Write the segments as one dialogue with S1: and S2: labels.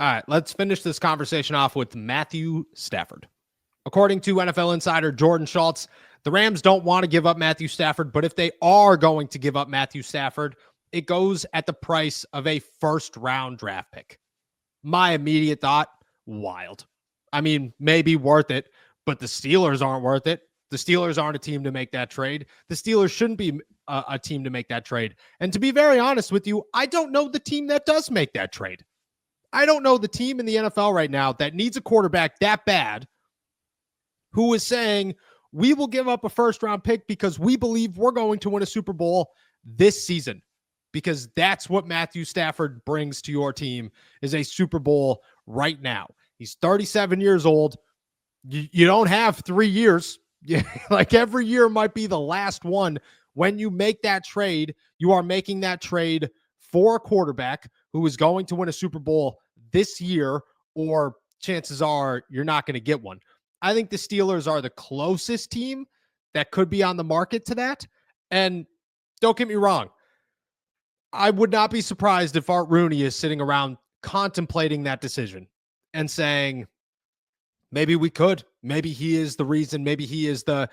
S1: All right, let's finish this conversation off with Matthew Stafford. According to NFL insider Jordan Schultz, the Rams don't want to give up Matthew Stafford, but if they are going to give up Matthew Stafford, it goes at the price of a first-round draft pick. My immediate thought, wild. I mean, maybe worth it, but the Steelers aren't worth it. The Steelers aren't a team to make that trade. The Steelers shouldn't be a team to make that trade. And to be very honest with you, I don't know the team that does make that trade. I don't know the team in the NFL right now that needs a quarterback that bad who is saying, we will give up a first-round pick because we believe we're going to win a Super Bowl this season. Because that's what Matthew Stafford brings to your team is a Super Bowl right now. He's 37 years old. You don't have 3 years. Like every year might be the last one. When you make that trade, you are making that trade for a quarterback who is going to win a Super Bowl this year, or chances are you're not going to get one. I think the Steelers are the closest team that could be on the market to that. And don't get me wrong, I would not be surprised if Art Rooney is sitting around contemplating that decision and saying, maybe we could. Maybe he is the reason. Maybe he is the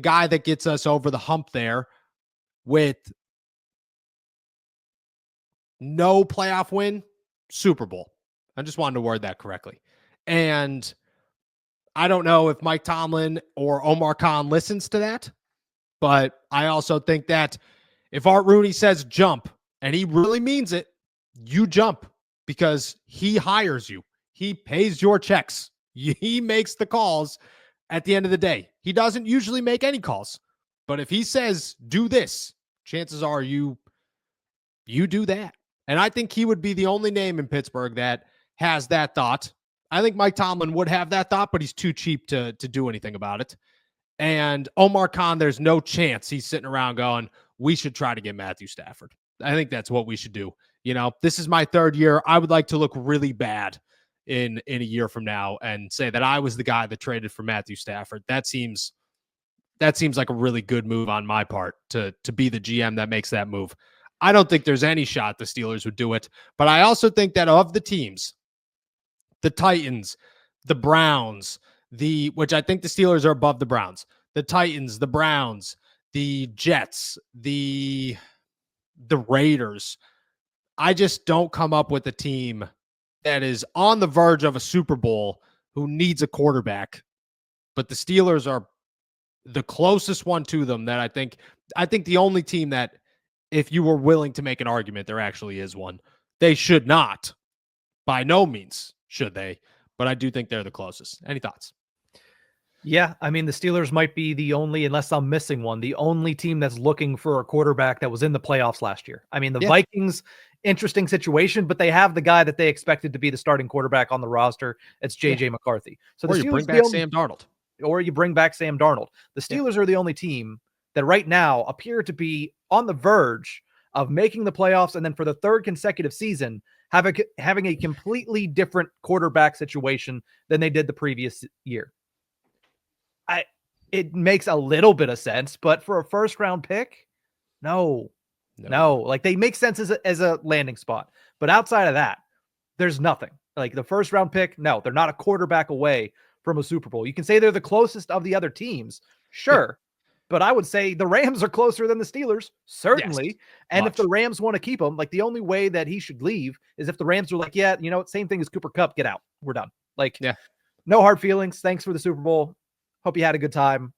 S1: guy that gets us over the hump there with no playoff win, Super Bowl. I just wanted to word that correctly. And I don't know if Mike Tomlin or Omar Khan listens to that, but I also think that if Art Rooney says jump, and he really means it, you jump because he hires you. He pays your checks. He makes the calls at the end of the day. He doesn't usually make any calls. But if he says, do this, chances are you do that. And I think he would be the only name in Pittsburgh that has that thought. I think Mike Tomlin would have that thought, but he's too cheap to do anything about it. And Omar Khan, there's no chance he's sitting around going, we should try to get Matthew Stafford. I think that's what we should do. You know, this is my third year. I would like to look really bad in a year from now and say that I was the guy that traded for Matthew Stafford. That seems like a really good move on my part to be the GM that makes that move. I don't think there's any shot the Steelers would do it, but I also think that of the teams, the Titans, the Browns, which I think the Steelers are above the Browns, the Titans, the Browns, the Jets, the Raiders, I just don't come up with a team that is on the verge of a Super Bowl who needs a quarterback. But the Steelers are the closest one to them that I think the only team that, if you were willing to make an argument, there actually is one. They should not. By no means should they. But I do think they're the closest. Any thoughts?
S2: Yeah, I mean, the Steelers might be the only, unless I'm missing one, the only team that's looking for a quarterback that was in the playoffs last year. I mean, the Vikings, interesting situation, but they have the guy that they expected to be the starting quarterback on the roster. It's J.J. McCarthy. So
S1: or
S2: the
S1: you
S2: Steelers
S1: bring back Sam Darnold.
S2: Or you bring back Sam Darnold. The Steelers are the only team that right now appear to be on the verge of making the playoffs, and then for the third consecutive season, having a completely different quarterback situation than they did the previous year. It makes a little bit of sense, but for a first round pick, no. Like, they make sense as a landing spot, but outside of that, there's nothing. Like, the first round pick, no, they're not a quarterback away from a Super Bowl. You can say they're the closest of the other teams, sure, but I would say the Rams are closer than the Steelers, certainly. Yes, and if the Rams want to keep him, like, the only way that he should leave is if the Rams are like, yeah, you know, same thing as Cooper Kupp, get out, we're done. Like, no hard feelings. Thanks for the Super Bowl. Hope you had a good time.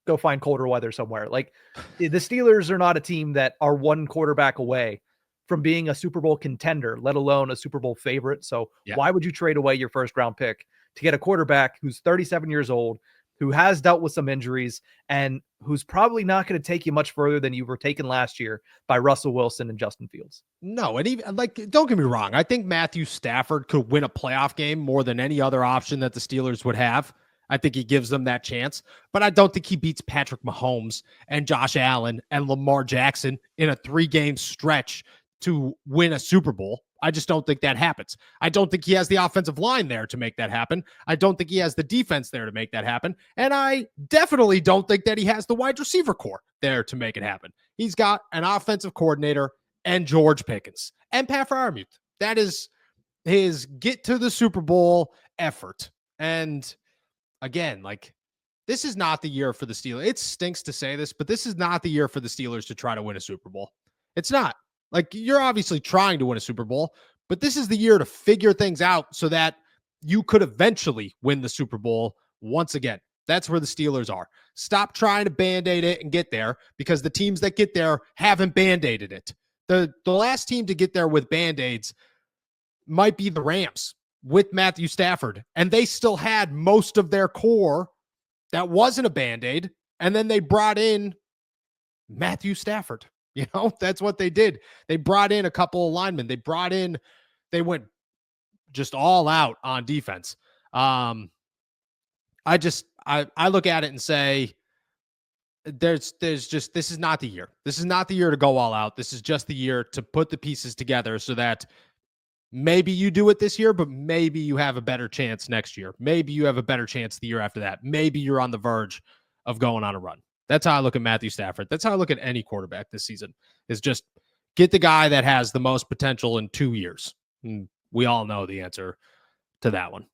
S2: Go find colder weather somewhere. Like, the Steelers are not a team that are one quarterback away from being a Super Bowl contender, let alone a Super Bowl favorite. So why would you trade away your first round pick to get a quarterback who's 37 years old, who has dealt with some injuries, and who's probably not going to take you much further than you were taken last year by Russell Wilson and Justin Fields?
S1: No, and even, like, don't get me wrong. I think Matthew Stafford could win a playoff game more than any other option that the Steelers would have. I think he gives them that chance, but I don't think he beats Patrick Mahomes and Josh Allen and Lamar Jackson in a 3-game stretch to win a Super Bowl. I just don't think that happens. I don't think he has the offensive line there to make that happen. I don't think he has the defense there to make that happen. And I definitely don't think that he has the wide receiver core there to make it happen. He's got an offensive coordinator and George Pickens and Pat Freiermuth. That is his get to the Super Bowl effort. And again, like, this is not the year for the Steelers. It stinks to say this, but this is not the year for the Steelers to try to win a Super Bowl. It's not. Like, you're obviously trying to win a Super Bowl, but this is the year to figure things out so that you could eventually win the Super Bowl once again. That's where the Steelers are. Stop trying to Band-Aid it and get there, because the teams that get there haven't Band-Aided it. The last team to get there with Band-Aids might be the Rams with Matthew Stafford, and they still had most of their core that wasn't a Band-Aid, and then they brought in Matthew Stafford. You know, that's what they did. They brought in a couple of linemen. They went just all out on defense. I look at it and say, there's just, this is not the year. This is not the year to go all out. This is just the year to put the pieces together so that maybe you do it this year, but maybe you have a better chance next year. Maybe you have a better chance the year after that. Maybe you're on the verge of going on a run. That's how I look at Matthew Stafford. That's how I look at any quarterback this season, is just get the guy that has the most potential in 2 years. And we all know the answer to that one.